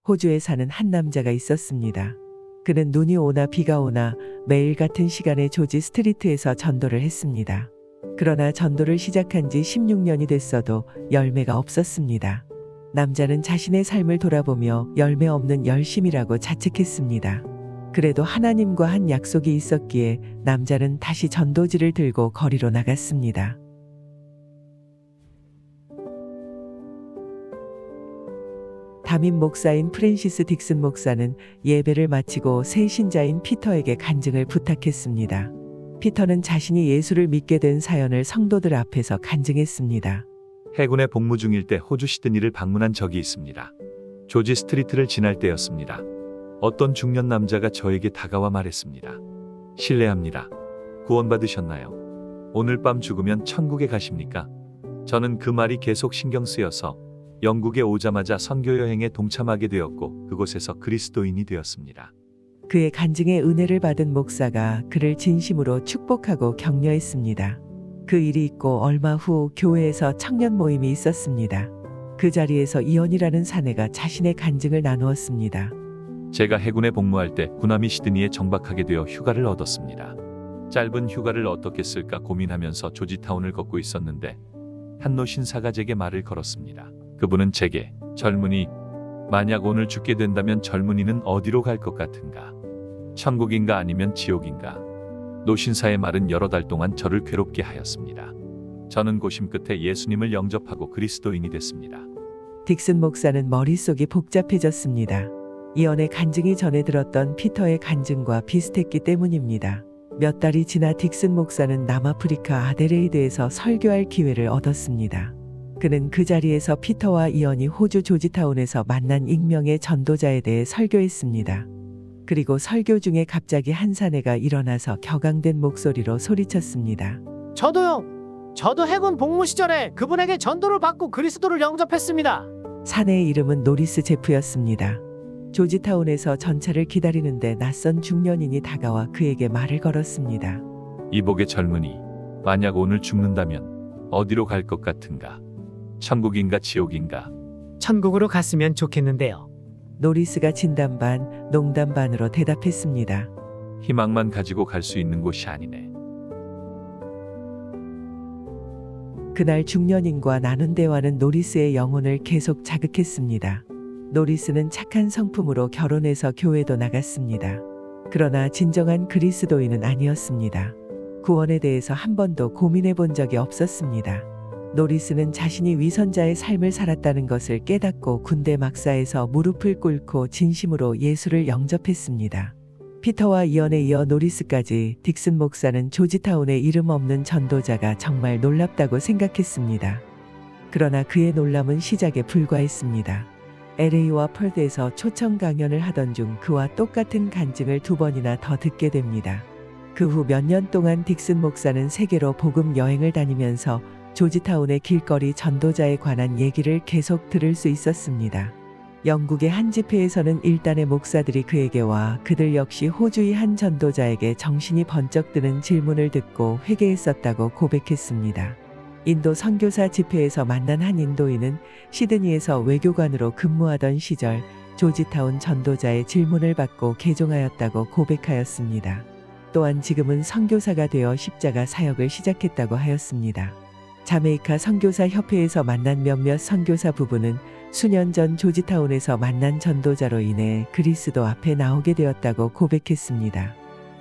호주에 사는 한 남자가 있었습니다. 그는 눈이 오나 비가 오나 매일 같은 시간에 조지 스트리트에서 전도를 했습니다. 그러나 전도를 시작한 지 16년이 됐어도 열매가 없었습니다. 남자는 자신의 삶을 돌아보며 열매 없는 열심이라고 자책했습니다. 그래도 하나님과 한 약속이 있었기에 남자는 다시 전도지를 들고 거리로 나갔습니다. 담임 목사인 프랜시스 딕슨 목사는 예배를 마치고 새 신자인 피터에게 간증을 부탁했습니다. 피터는 자신이 예수를 믿게 된 사연을 성도들 앞에서 간증했습니다. 해군에 복무 중일 때 호주 시드니를 방문한 적이 있습니다. 조지 스트리트를 지날 때였습니다. 어떤 중년 남자가 저에게 다가와 말했습니다. 실례합니다. 구원받으셨나요? 오늘 밤 죽으면 천국에 가십니까? 저는 그 말이 계속 신경 쓰여서 영국에 오자마자 선교 여행에 동참하게 되었고 그곳에서 그리스도인이 되었습니다. 그의 간증에 은혜를 받은 목사가 그를 진심으로 축복하고 격려했습니다. 그 일이 있고 얼마 후 교회에서 청년 모임이 있었습니다. 그 자리에서 이언이라는 사내가 자신의 간증을 나누었습니다. 제가 해군에 복무할 때 구남이 시드니에 정박하게 되어 휴가를 얻었습니다. 짧은 휴가를 어떻게 쓸까 고민하면서 조지타운을 걷고 있었는데 한 노신사가 제게 말을 걸었습니다. 그분은 제게 젊은이, 만약 오늘 죽게 된다면 젊은이는 어디로 갈 것 같은가? 천국인가 아니면 지옥인가? 노신사의 말은 여러 달 동안 저를 괴롭게 하였습니다. 저는 고심 끝에 예수님을 영접하고 그리스도인이 됐습니다. 딕슨 목사는 머릿속이 복잡해졌습니다. 이언의 간증이 전에 들었던 피터의 간증과 비슷했기 때문입니다. 몇 달이 지나 딕슨 목사는 남아프리카 아데레이드에서 설교할 기회를 얻었습니다. 그는 그 자리에서 피터와 이언이 호주 조지타운에서 만난 익명의 전도자에 대해 설교했습니다. 그리고 설교 중에 갑자기 한 사내가 일어나서 격앙된 목소리로 소리쳤습니다. 저도요. 저도 해군 복무 시절에 그분에게 전도를 받고 그리스도를 영접했습니다. 사내의 이름은 노리스 제프였습니다. 조지타운에서 전차를 기다리는데 낯선 중년인이 다가와 그에게 말을 걸었습니다. 이복의 젊은이, 만약 오늘 죽는다면 어디로 갈 것 같은가? 천국인가 지옥인가? 천국으로 갔으면 좋겠는데요. 노리스가 진담 반, 농담 반으로 대답했습니다. 희망만 가지고 갈 수 있는 곳이 아니네. 그날 중년인과 나눈 대화는 노리스의 영혼을 계속 자극했습니다. 노리스는 착한 성품으로 결혼해서 교회도 나갔습니다. 그러나 진정한 그리스도인은 아니었습니다. 구원에 대해서 한 번도 고민해 본 적이 없었습니다. 노리스는 자신이 위선자의 삶을 살았다는 것을 깨닫고 군대 막사에서 무릎을 꿇고 진심으로 예수를 영접했습니다. 피터와 이언에 이어 노리스까지 딕슨 목사는 조지타운의 이름 없는 전도자가 정말 놀랍다고 생각했습니다. 그러나 그의 놀람은 시작에 불과했습니다. LA와 펄드에서 초청 강연을 하던 중 그와 똑같은 간증을 2번이나 더 듣게 됩니다. 그 후 몇 년 동안 딕슨 목사는 세계로 복음 여행을 다니면서 조지타운의 길거리 전도자에 관한 얘기를 계속 들을 수 있었습니다. 영국의 한 집회에서는 일단의 목사들이 그에게 와 그들 역시 호주의 한 전도자에게 정신이 번쩍 드는 질문을 듣고 회개했었다고 고백했습니다. 인도 선교사 집회에서 만난 한 인도인은 시드니에서 외교관으로 근무하던 시절 조지타운 전도자의 질문을 받고 개종하였다고 고백하였습니다. 또한 지금은 선교사가 되어 십자가 사역을 시작했다고 하였습니다. 자메이카 선교사 협회에서 만난 몇몇 선교사 부부는 수년 전 조지타운에서 만난 전도자로 인해 그리스도 앞에 나오게 되었다고 고백했습니다.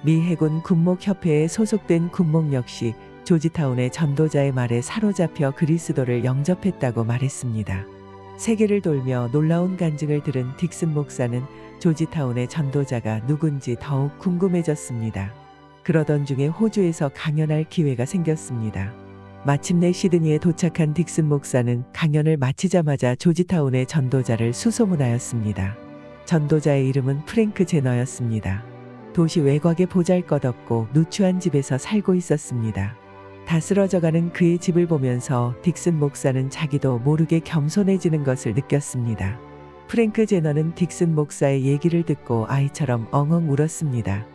미 해군 군목협회에 소속된 군목 역시 조지타운의 전도자의 말에 사로잡혀 그리스도를 영접했다고 말했습니다. 세계를 돌며 놀라운 간증을 들은 딕슨 목사는 조지타운의 전도자가 누군지 더욱 궁금해졌습니다. 그러던 중에 호주에서 강연할 기회가 생겼습니다. 마침내 시드니에 도착한 딕슨 목사는 강연을 마치자마자 조지타운의 전도자를 수소문하였습니다. 전도자의 이름은 프랭크 제너였습니다. 도시 외곽에 보잘것없고 누추한 집에서 살고 있었습니다. 다 쓰러져가는 그의 집을 보면서 딕슨 목사는 자기도 모르게 겸손해지는 것을 느꼈습니다. 프랭크 제너는 딕슨 목사의 얘기를 듣고 아이처럼 엉엉 울었습니다.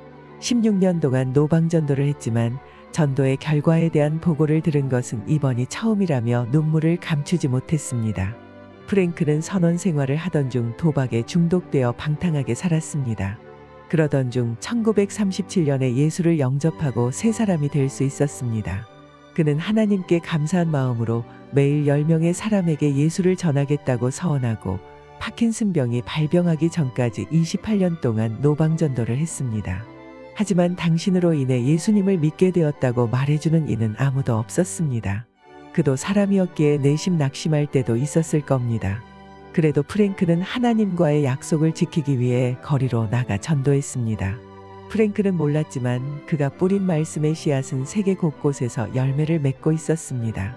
16년 동안 노방전도를 했지만 전도의 결과에 대한 보고를 들은 것은 이번이 처음이라며 눈물을 감추지 못했습니다. 프랭크는 선원 생활을 하던 중 도박에 중독되어 방탕하게 살았습니다. 그러던 중 1937년에 예수를 영접하고 새 사람이 될 수 있었습니다. 그는 하나님께 감사한 마음으로 매일 10명의 사람에게 예수를 전하겠다고 서원하고 파킨슨병이 발병하기 전까지 28년 동안 노방전도를 했습니다. 하지만 당신으로 인해 예수님을 믿게 되었다고 말해주는 이는 아무도 없었습니다. 그도 사람이었기에 내심 낙심할 때도 있었을 겁니다. 그래도 프랭크는 하나님과의 약속을 지키기 위해 거리로 나가 전도했습니다. 프랭크는 몰랐지만 그가 뿌린 말씀의 씨앗은 세계 곳곳에서 열매를 맺고 있었습니다.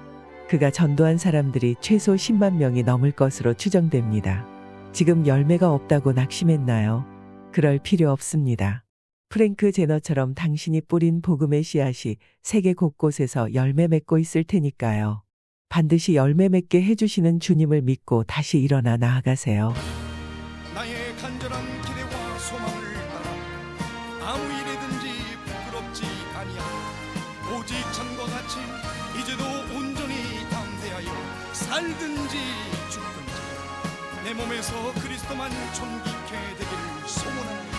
그가 전도한 사람들이 최소 10만 명이 넘을 것으로 추정됩니다. 지금 열매가 없다고 낙심했나요? 그럴 필요 없습니다. 프랭크 제너처럼 당신이 뿌린 복음의 씨앗이 세계 곳곳에서 열매 맺고 있을 테니까요. 반드시 열매 맺게 해주시는 주님을 믿고 다시 일어나 나아가세요. 나의 간절한 기대와 소망을 따라 아무 일이든지 부끄럽지 아니하고 오직 전과 같이 이제도 온전히 담대하여 살든지 죽든지 내 몸에서 그리스도만 존귀케 되기를 소원합니다.